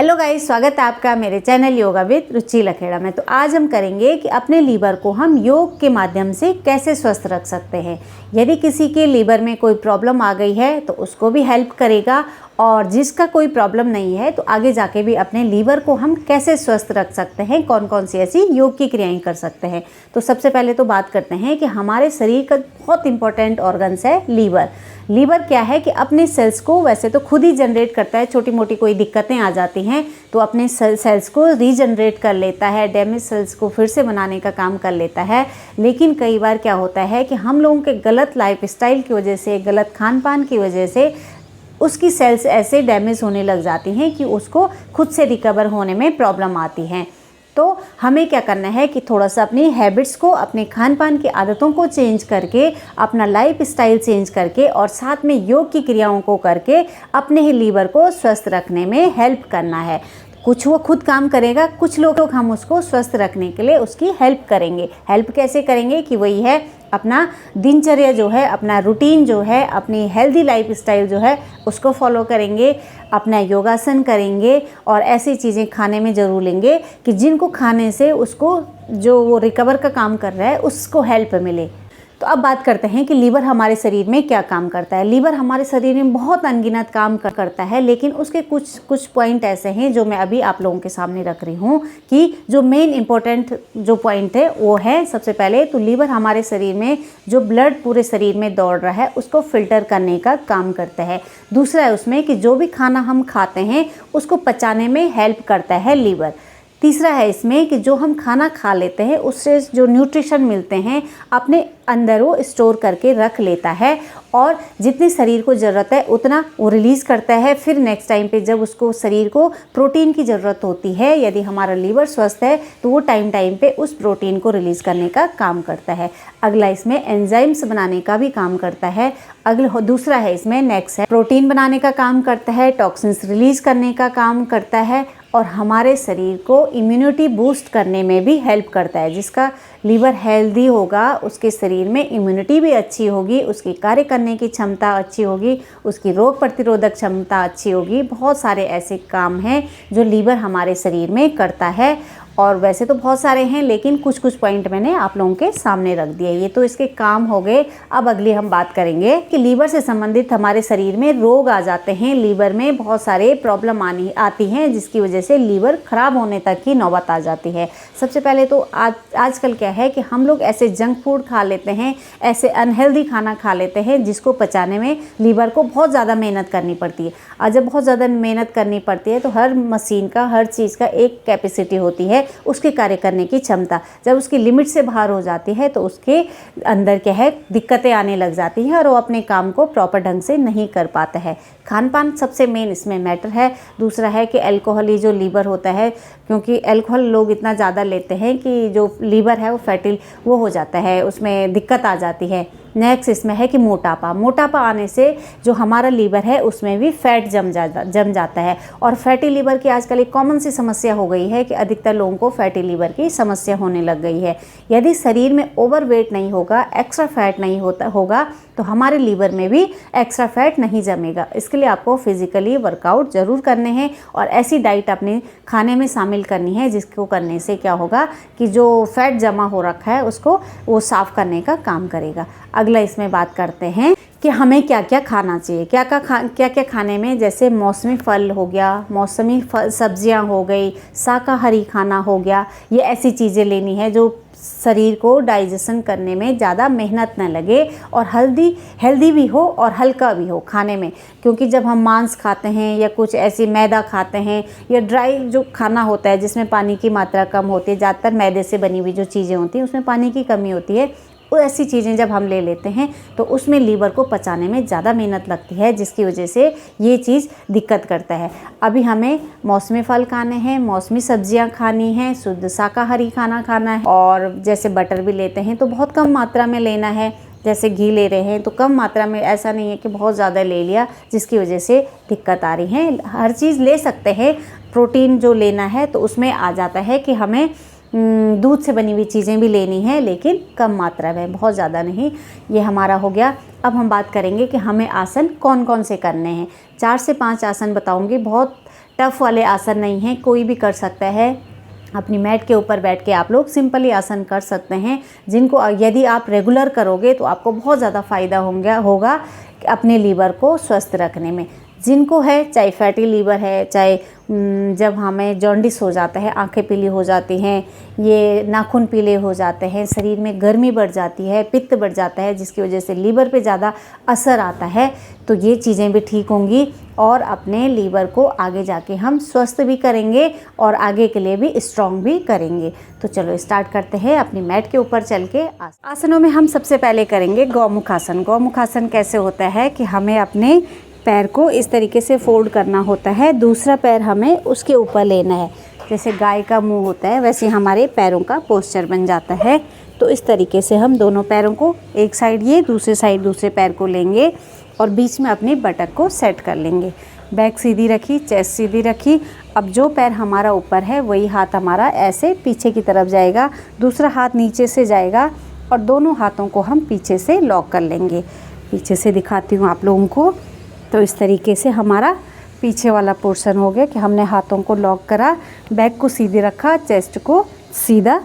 Hello guys, स्वागत है आपका मेरे चैनल योगा विद रुचि लखेड़ा में। तो आज हम करेंगे कि अपने लीवर को हम योग के माध्यम से कैसे स्वस्थ रख सकते हैं। यदि किसी के लीवर में कोई प्रॉब्लम आ गई है तो उसको भी हेल्प करेगा, और जिसका कोई प्रॉब्लम नहीं है तो आगे जाके भी अपने लीवर को हम कैसे स्वस्थ रख सकते हैं, कौन कौन सी ऐसी योग की क्रियाएं कर सकते हैं। तो सबसे पहले तो बात करते हैं कि हमारे शरीर का बहुत इंपॉर्टेंट ऑर्गन्स है लीवर। लीवर क्या है कि अपने सेल्स को वैसे तो खुद ही जनरेट करता है, छोटी मोटी कोई दिक्कतें आ जाती हैं तो अपने सेल्स को रीजनरेट कर लेता है, डैमेज सेल्स को फिर से बनाने का काम कर लेता है। लेकिन कई बार क्या होता है कि हम लोगों के गलत लाइफस्टाइल की वजह से, गलत खान पान की वजह से उसकी सेल्स ऐसे डैमेज होने लग जाती हैं कि उसको खुद से रिकवर होने में प्रॉब्लम आती है। तो हमें क्या करना है कि थोड़ा सा अपनी हैबिट्स को, अपने खान पान की आदतों को चेंज करके, अपना लाइफ स्टाइल चेंज करके और साथ में योग की क्रियाओं को करके अपने ही लीवर को स्वस्थ रखने में हेल्प करना है। कुछ वो खुद काम करेगा, कुछ लोग हम उसको स्वस्थ रखने के लिए उसकी हेल्प करेंगे। हेल्प कैसे करेंगे कि वही है अपना दिनचर्या जो है, अपना रूटीन जो है, अपनी हेल्दी लाइफ स्टाइल जो है उसको फॉलो करेंगे, अपना योगासन करेंगे और ऐसी चीज़ें खाने में ज़रूर लेंगे कि जिनको खाने से उसको जो वो रिकवर का काम कर रहा है उसको हेल्प मिले। तो अब बात करते हैं कि लीवर हमारे शरीर में क्या काम करता है। लीवर हमारे शरीर में बहुत अनगिनत काम करता है, लेकिन उसके कुछ पॉइंट ऐसे हैं जो मैं अभी आप लोगों के सामने रख रही हूँ कि जो मेन इंपॉर्टेंट जो पॉइंट है वो है, सबसे पहले तो लीवर हमारे शरीर में जो ब्लड पूरे शरीर में दौड़ रहा है उसको फिल्टर करने का काम करता है। दूसरा है उसमें कि जो भी खाना हम खाते हैं उसको पचाने में हेल्प करता है लीवर। तीसरा है इसमें कि जो हम खाना खा लेते हैं उससे जो न्यूट्रिशन मिलते हैं अपने अंदर वो स्टोर करके रख लेता है, और जितनी शरीर को ज़रूरत है उतना वो रिलीज़ करता है। फिर नेक्स्ट टाइम पे जब उसको शरीर को प्रोटीन की ज़रूरत होती है, यदि हमारा लीवर स्वस्थ है तो वो टाइम पे उस प्रोटीन को रिलीज़ करने का काम करता है। अगला इसमें एंजाइम्स बनाने का भी काम करता है। दूसरा है इसमें नेक्स्ट है प्रोटीन बनाने का काम करता है, टॉक्सिन्स रिलीज़ करने का काम करता है और हमारे शरीर को इम्यूनिटी बूस्ट करने में भी हेल्प करता है। जिसका लीवर हेल्दी होगा उसके शरीर में इम्यूनिटी भी अच्छी होगी, उसकी कार्य करने की क्षमता अच्छी होगी, उसकी रोग प्रतिरोधक क्षमता अच्छी होगी। बहुत सारे ऐसे काम हैं जो लीवर हमारे शरीर में करता है, और वैसे तो बहुत सारे हैं लेकिन कुछ पॉइंट मैंने आप लोगों के सामने रख दिए। ये तो इसके काम हो गए। अब अगली हम बात करेंगे कि लीवर से संबंधित हमारे शरीर में रोग आ जाते हैं। लीवर में बहुत सारे प्रॉब्लम आती हैं जिसकी वजह से लीवर खराब होने तक की नौबत आ जाती है। सबसे पहले तो आजकल क्या है कि हम लोग ऐसे जंक फूड खा लेते हैं, ऐसे अनहेल्दी खाना खा लेते हैं जिसको पचाने में लीवर को बहुत ज़्यादा मेहनत करनी पड़ती है। और जब बहुत ज़्यादा मेहनत करनी पड़ती है तो हर मशीन का, हर चीज़ का एक कैपेसिटी होती है, उसके कार्य करने की क्षमता। जब उसकी लिमिट से बाहर हो जाती है तो उसके अंदर क्या है दिक्कतें आने लग जाती हैं और वो अपने काम को प्रॉपर ढंग से नहीं कर पाता है। खान पान सबसे मेन इसमें मैटर है। दूसरा है कि अल्कोहल, ही जो लीवर होता है, क्योंकि अल्कोहल लोग इतना ज़्यादा लेते हैं कि जो लीवर है वो फैटी वो हो जाता है, उसमें दिक्कत आ जाती है। नेक्स्ट इसमें है कि मोटापा आने से जो हमारा लीवर है उसमें भी फैट जम जाता है, और फैटी लीवर की आजकल एक कॉमन सी समस्या हो गई है कि अधिकतर लोगों को फैटी लीवर की समस्या होने लग गई है। यदि शरीर में ओवरवेट नहीं होगा, एक्स्ट्रा फैट नहीं होगा तो हमारे लीवर में भी एक्स्ट्रा फैट नहीं जमेगा। इसके लिए आपको फिजिकली वर्कआउट ज़रूर करने हैं और ऐसी डाइट अपने खाने में शामिल करनी है जिसको करने से क्या होगा कि जो फैट जमा हो रखा है उसको वो साफ़ करने का काम करेगा। अगला इसमें बात करते हैं कि हमें क्या क्या खाना चाहिए। क्या क्या खाने में, जैसे मौसमी फल हो गया, मौसमी सब्जियां हो गई, शाकाहारी खाना हो गया, ये ऐसी चीज़ें लेनी है जो शरीर को डाइजेशन करने में ज़्यादा मेहनत न लगे और हेल्दी भी हो और हल्का भी हो खाने में। क्योंकि जब हम मांस खाते हैं या कुछ ऐसी मैदा खाते हैं या ड्राई जो खाना होता है जिसमें पानी की मात्रा कम होती है, ज़्यादातर मैदे से बनी हुई जो चीज़ें होती हैं उसमें पानी की कमी होती है, वो ऐसी चीज़ें जब हम ले लेते हैं तो उसमें लीवर को पचाने में ज़्यादा मेहनत लगती है, जिसकी वजह से ये चीज़ दिक्कत करता है। अभी हमें मौसमी फल खाने हैं, मौसमी सब्जियां खानी हैं, शुद्ध शाकाहारी खाना खाना है, और जैसे बटर भी लेते हैं तो बहुत कम मात्रा में लेना है। जैसे घी ले रहे हैं तो कम मात्रा में, ऐसा नहीं है कि बहुत ज़्यादा ले लिया जिसकी वजह से दिक्कत आ रही है। हर चीज़ ले सकते हैं। प्रोटीन जो लेना है तो उसमें आ जाता है कि हमें दूध से बनी हुई चीज़ें भी लेनी है, लेकिन कम मात्रा में, बहुत ज़्यादा नहीं। ये हमारा हो गया। अब हम बात करेंगे कि हमें आसन कौन कौन से करने हैं। 4 से 5 आसन बताऊंगी, बहुत टफ़ वाले आसन नहीं हैं, कोई भी कर सकता है। अपनी मैट के ऊपर बैठ के आप लोग सिंपली आसन कर सकते हैं, जिनको यदि आप रेगुलर करोगे तो आपको बहुत ज़्यादा फ़ायदा होगा अपने लीवर को स्वस्थ रखने में। जिनको है, चाहे फैटी लीवर है, चाहे जब हमें जॉन्डिस हो जाता है, आंखें पीली हो जाती हैं, ये नाखून पीले हो जाते हैं, शरीर में गर्मी बढ़ जाती है, पित्त बढ़ जाता है, जिसकी वजह से लीवर पे ज़्यादा असर आता है, तो ये चीज़ें भी ठीक होंगी और अपने लीवर को आगे जाके हम स्वस्थ भी करेंगे और आगे के लिए भी स्ट्रॉन्ग भी करेंगे। तो चलो स्टार्ट करते हैं अपनी मैट के ऊपर चल के। आसनों में हम सबसे पहले करेंगे गौमुख आसन। गौमुख आसन कैसे होता है कि हमें अपने पैर को इस तरीके से फोल्ड करना होता है, दूसरा पैर हमें उसके ऊपर लेना है। जैसे गाय का मुंह होता है वैसे हमारे पैरों का पोस्चर बन जाता है। तो इस तरीके से हम दोनों पैरों को, एक साइड ये, दूसरे साइड दूसरे पैर को लेंगे और बीच में अपनी बटक को सेट कर लेंगे। बैक सीधी रखी, चेस्ट सीधी रखी। अब जो पैर हमारा ऊपर है वही हाथ हमारा ऐसे पीछे की तरफ जाएगा, दूसरा हाथ नीचे से जाएगा और दोनों हाथों को हम पीछे से लॉक कर लेंगे। पीछे से दिखाती हूँ आप लोगों को। तो इस तरीके से हमारा पीछे वाला पोर्शन हो गया कि हमने हाथों को लॉक करा, बैक को सीधे रखा, चेस्ट को सीधा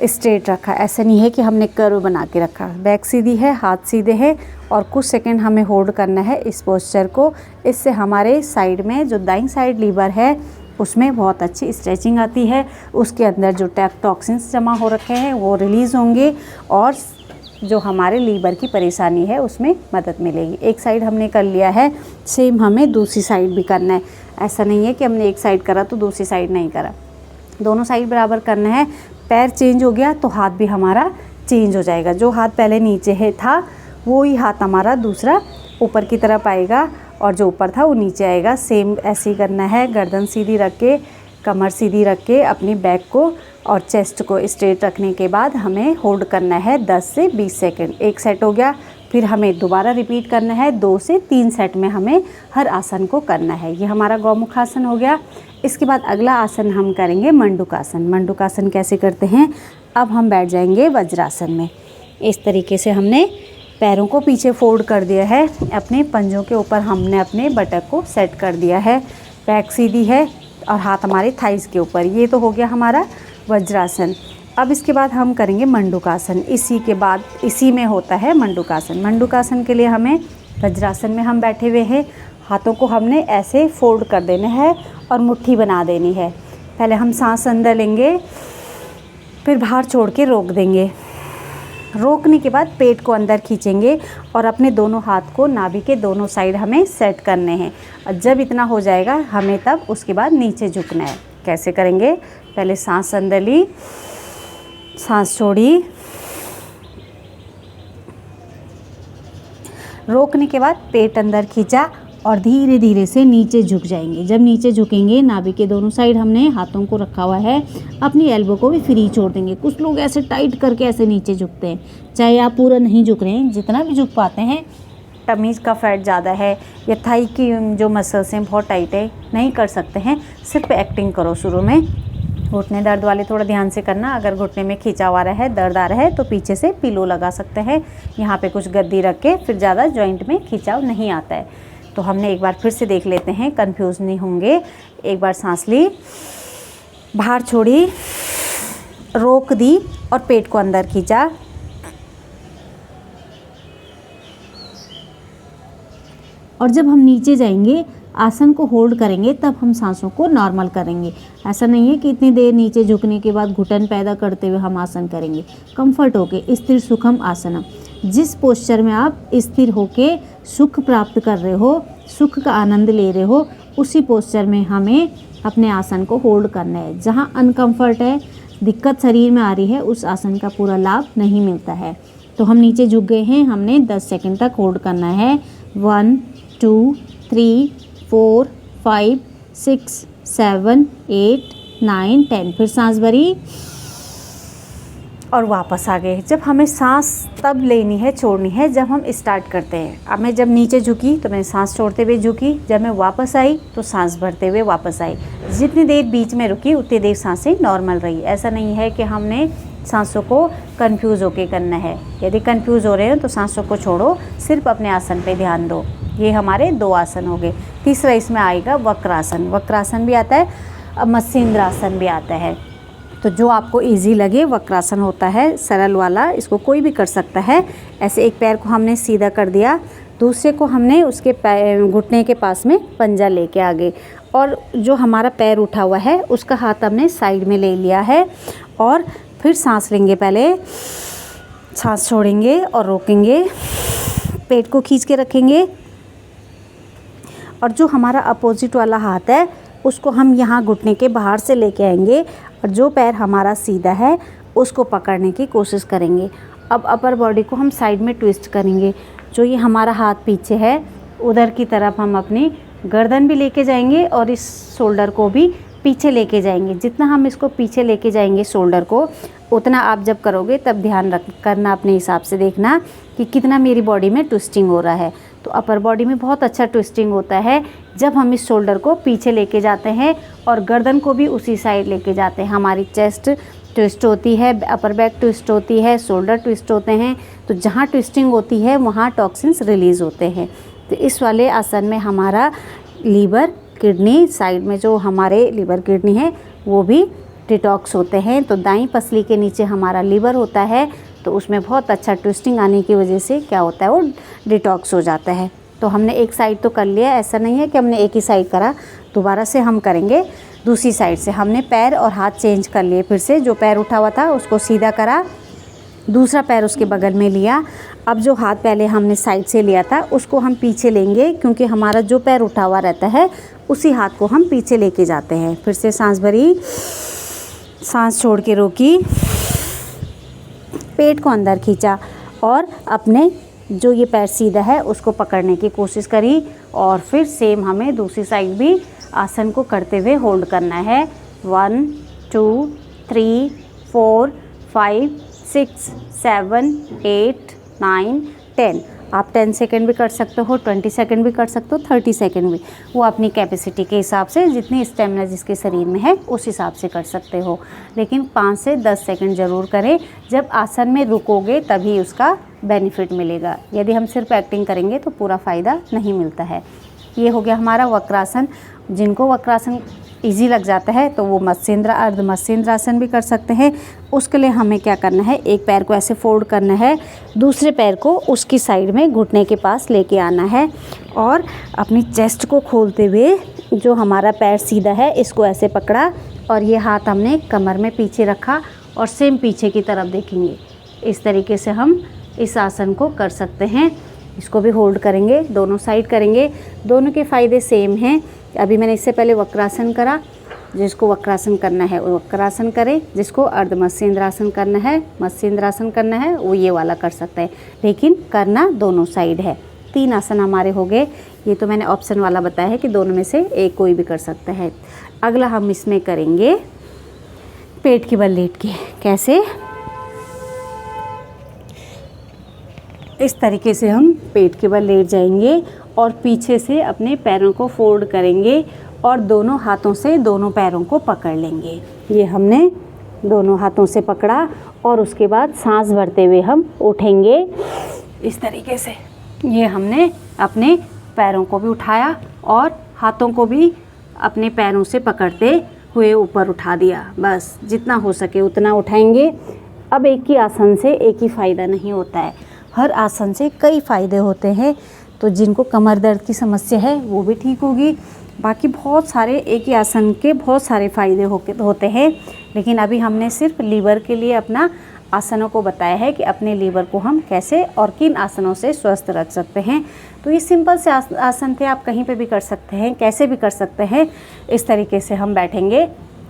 स्ट्रेट रखा। ऐसा नहीं है कि हमने कर्व बना के रखा। बैक सीधी है, हाथ सीधे हैं और कुछ सेकंड हमें होल्ड करना है इस पोस्चर को। इससे हमारे साइड में जो दाईं साइड लीवर है उसमें बहुत अच्छी स्ट्रेचिंग आती है, उसके अंदर जो टॉक्सिन्स जमा हो रखे हैं वो रिलीज़ होंगे और जो हमारे लीवर की परेशानी है उसमें मदद मिलेगी। एक साइड हमने कर लिया है, सेम हमें दूसरी साइड भी करना है। ऐसा नहीं है कि हमने एक साइड करा तो दूसरी साइड नहीं करा, दोनों साइड बराबर करना है। पैर चेंज हो गया तो हाथ भी हमारा चेंज हो जाएगा। जो हाथ पहले नीचे है था वो ही हाथ हमारा दूसरा ऊपर की तरफ आएगा और जो ऊपर था वो नीचे आएगा। सेम ऐसे ही करना है। गर्दन सीधी रख के, कमर सीधी रख के, अपनी बैक को और चेस्ट को स्ट्रेट रखने के बाद हमें होल्ड करना है 10 से 20 सेकंड। एक सेट हो गया, फिर हमें दोबारा रिपीट करना है। 2 से 3 सेट में हमें हर आसन को करना है। ये हमारा गौमुख आसन हो गया। इसके बाद अगला आसन हम करेंगे मंडूकासन। मंडूकासन कैसे करते हैं? अब हम बैठ जाएंगे वज्रासन में। इस तरीके से हमने पैरों को पीछे फोल्ड कर दिया है, अपने पंजों के ऊपर हमने अपने बटक को सेट कर दिया है, बैक सीधी है और हाथ हमारे थाइस के ऊपर। ये तो हो गया हमारा वज्रासन। अब इसके बाद हम करेंगे मंडूकासन। इसी में होता है मंडूकासन। मंडूकासन के लिए हमें, वज्रासन में हम बैठे हुए हैं, हाथों को हमने ऐसे फोल्ड कर देना है और मुट्ठी बना देनी है। पहले हम सांस अंदर लेंगे, फिर बाहर छोड़ के रोक देंगे। रोकने के बाद पेट को अंदर खींचेंगे और अपने दोनों हाथ को नाभि के दोनों साइड हमें सेट करने हैं। और जब इतना हो जाएगा हमें तब उसके बाद नीचे झुकना है। कैसे करेंगे? पहले सांस अंदर ली, सांस छोड़ी, रोकने के बाद पेट अंदर खींचा और धीरे धीरे से नीचे झुक जाएंगे। जब नीचे झुकेंगे, नाभि के दोनों साइड हमने हाथों को रखा हुआ है, अपनी एल्बो को भी फ्री छोड़ देंगे। कुछ लोग ऐसे टाइट करके ऐसे नीचे झुकते हैं, चाहे आप पूरा नहीं झुक रहे हैं, जितना भी झुक पाते हैं। टमीज का फैट ज़्यादा है या थाई की जो मसल्स हैं बहुत टाइट है, नहीं कर सकते हैं, सिर्फ एक्टिंग करो शुरू में। घुटने दर्द वाले थोड़ा ध्यान से करना। अगर घुटने में खिंचाव आ रहा है, दर्द आ रहा है तो पीछे से पिलो लगा सकते हैं। यहाँ पे कुछ गद्दी रख के, फिर ज़्यादा जॉइंट में खिंचाव नहीं आता है। तो हमने एक बार फिर से देख लेते हैं, कंफ्यूज नहीं होंगे। एक बार सांस ली, बाहर छोड़ी, रोक दी और पेट को अंदर खींचा। और जब हम नीचे जाएंगे, आसन को होल्ड करेंगे, तब हम सांसों को नॉर्मल करेंगे। ऐसा नहीं है कि इतनी देर नीचे झुकने के बाद घुटन पैदा करते हुए हम आसन करेंगे। कंफर्ट होके स्थिर सुखम आसनम, जिस पोस्चर में आप स्थिर होके सुख प्राप्त कर रहे हो, सुख का आनंद ले रहे हो, उसी पोस्चर में हमें अपने आसन को होल्ड करना है। जहाँ अनकंफर्ट है, दिक्कत शरीर में आ रही है, उस आसन का पूरा लाभ नहीं मिलता है। तो हम नीचे झुक गए हैं, हमने 10 सेकंड तक होल्ड करना है। 1 2 3 4 5 6 7 8 9 10। फिर सांस भरी और वापस आ गए। जब हमें सांस तब लेनी है, छोड़नी है जब हम स्टार्ट करते हैं। अब मैं जब नीचे झुकी तो मैंने सांस छोड़ते हुए झुकी, जब मैं वापस आई तो सांस भरते हुए वापस आई। जितनी देर बीच में रुकी उतनी देर सांसें नॉर्मल रही। ऐसा नहीं है कि हमने सांसों को कंफ्यूज होके करना है। यदि कंफ्यूज हो रहे हो तो सांसों को छोड़ो, सिर्फ अपने आसन पे ध्यान दो। ये हमारे 2 आसन हो गए। तीसरा इसमें आएगा वक्रासन। वक्रासन भी आता है, मत्स्येंद्रासन भी आता है। तो जो आपको इजी लगे, वक्रासन होता है सरल वाला, इसको कोई भी कर सकता है। ऐसे एक पैर को हमने सीधा कर दिया, दूसरे को हमने उसके घुटने के पास में पंजा लेके आ गए, और जो हमारा पैर उठा हुआ है उसका हाथ हमने साइड में ले लिया है, और फिर सांस लेंगे। पहले सांस छोड़ेंगे और रोकेंगे, पेट को खींच के रखेंगे, और जो हमारा अपोजिट वाला हाथ है उसको हम यहाँ घुटने के बाहर से लेके आएंगे, और जो पैर हमारा सीधा है उसको पकड़ने की कोशिश करेंगे। अब अपर बॉडी को हम साइड में ट्विस्ट करेंगे। जो ये हमारा हाथ पीछे है उधर की तरफ हम अपनी गर्दन भी लेके जाएंगे, और इस शोल्डर को भी पीछे लेके जाएंगे। जितना हम इसको पीछे लेके जाएंगे शोल्डर को, उतना आप जब करोगे तब ध्यान रख करना, अपने हिसाब से देखना कि कितना मेरी बॉडी में ट्विस्टिंग हो रहा है। तो अपर बॉडी में बहुत अच्छा ट्विस्टिंग होता है जब हम इस शोल्डर को पीछे लेके जाते हैं और गर्दन को भी उसी साइड लेके जाते हैं। हमारी चेस्ट ट्विस्ट होती है, अपर बैक ट्विस्ट होती है, शोल्डर ट्विस्ट होते हैं। तो जहाँ ट्विस्टिंग होती है वहाँ टॉक्सिन्स रिलीज़ होते हैं। तो इस वाले आसन में हमारा लीवर, किडनी, साइड में जो हमारे लीवर किडनी है वो भी डिटॉक्स होते हैं। तो दाईं पसली के नीचे हमारा लीवर होता है, तो उसमें बहुत अच्छा ट्विस्टिंग आने की वजह से क्या होता है, वो डिटॉक्स हो जाता है। तो हमने एक साइड तो कर लिया, ऐसा नहीं है कि हमने एक ही साइड करा, दोबारा से हम करेंगे दूसरी साइड से। हमने पैर और हाथ चेंज कर लिए, फिर से जो पैर उठा हुआ था उसको सीधा करा, दूसरा पैर उसके बगल में लिया। अब जो हाथ पहले हमने साइड से लिया था उसको हम पीछे लेंगे, क्योंकि हमारा जो पैर उठा हुआ रहता है उसी हाथ को हम पीछे लेके जाते हैं। फिर से सांस भरी, सांस छोड़ के रोकी, पेट को अंदर खींचा, और अपने जो ये पैर सीधा है उसको पकड़ने की कोशिश करी। और फिर सेम हमें दूसरी साइड भी आसन को करते हुए होल्ड करना है। 1 2 3 4 5 6 7 8 9 10। आप 10 सेकेंड भी कर सकते हो, 20 सेकेंड भी कर सकते हो, 30 सेकेंड भी, वो अपनी कैपेसिटी के हिसाब से, जितनी स्टेमिना जिसके शरीर में है उस हिसाब से कर सकते हो। लेकिन 5 से 10 सेकेंड ज़रूर करें। जब आसन में रुकोगे तभी उसका बेनिफिट मिलेगा। यदि हम सिर्फ एक्टिंग करेंगे तो पूरा फ़ायदा नहीं मिलता है। ये हो गया हमारा वक्रासन। जिनको वक्रासन इजी लग जाता है तो वो मत्स्येंद्र, अर्ध मत्स्येंद्रासन भी कर सकते हैं। उसके लिए हमें क्या करना है, एक पैर को ऐसे फोल्ड करना है, दूसरे पैर को उसकी साइड में घुटने के पास लेके आना है, और अपनी चेस्ट को खोलते हुए जो हमारा पैर सीधा है इसको ऐसे पकड़ा, और ये हाथ हमने कमर में पीछे रखा और सेम पीछे की तरफ देखेंगे। इस तरीके से हम इस आसन को कर सकते हैं। इसको भी होल्ड करेंगे, दोनों साइड करेंगे। दोनों के फ़ायदे सेम हैं। अभी मैंने इससे पहले वक्रासन करा, जिसको वक्रासन करना है वो वक्रासन करे, जिसको अर्ध मत्स्येंद्रासन करना है, मत्स्येंद्रासन करना है, वो ये वाला कर सकता है। लेकिन करना दोनों साइड है। 3 आसन हमारे हो गए। ये तो मैंने ऑप्शन वाला बताया है कि दोनों में से एक कोई भी कर सकता है। अगला हम इसमें करेंगे पेट के बल लेट के। कैसे? इस तरीके से हम पेट के बल लेट जाएंगे और पीछे से अपने पैरों को फोल्ड करेंगे और दोनों हाथों से दोनों पैरों को पकड़ लेंगे। ये हमने दोनों हाथों से पकड़ा और उसके बाद सांस भरते हुए हम उठेंगे इस तरीके से। ये हमने अपने पैरों को भी उठाया और हाथों को भी अपने पैरों से पकड़ते हुए ऊपर उठा दिया। बस जितना हो सके उतना उठाएंगे। अब एक ही आसन से एक ही फ़ायदा नहीं होता है, हर आसन से कई फ़ायदे होते हैं। तो जिनको कमर दर्द की समस्या है वो भी ठीक होगी। बाकी बहुत सारे एक ही आसन के बहुत सारे फ़ायदे होते हैं, लेकिन अभी हमने सिर्फ लीवर के लिए अपना आसनों को बताया है कि अपने लीवर को हम कैसे और किन आसनों से स्वस्थ रख सकते हैं। तो ये सिंपल से आसन थे, आप कहीं पे भी कर सकते हैं, कैसे भी कर सकते हैं। इस तरीके से हम बैठेंगे,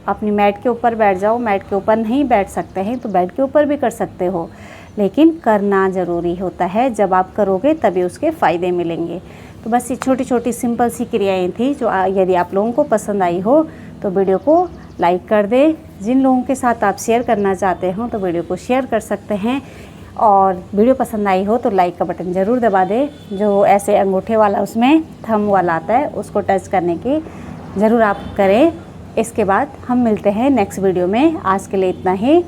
अपनी मैट के ऊपर बैठ जाओ। मैट के ऊपर नहीं बैठ सकते हैं तो बेड के ऊपर भी कर सकते हो, लेकिन करना ज़रूरी होता है। जब आप करोगे तभी उसके फ़ायदे मिलेंगे। तो बस ये छोटी छोटी सिंपल सी क्रियाएं थी जो यदि आप लोगों को पसंद आई हो तो वीडियो को लाइक कर दें। जिन लोगों के साथ आप शेयर करना चाहते हो तो वीडियो को शेयर कर सकते हैं, और वीडियो पसंद आई हो तो लाइक का बटन ज़रूर दबा दें। जो ऐसे अंगूठे वाला उसमें थंब वाला आता है उसको टच करने की ज़रूर आप करें। इसके बाद हम मिलते हैं नेक्स्ट वीडियो में। आज के लिए इतना ही।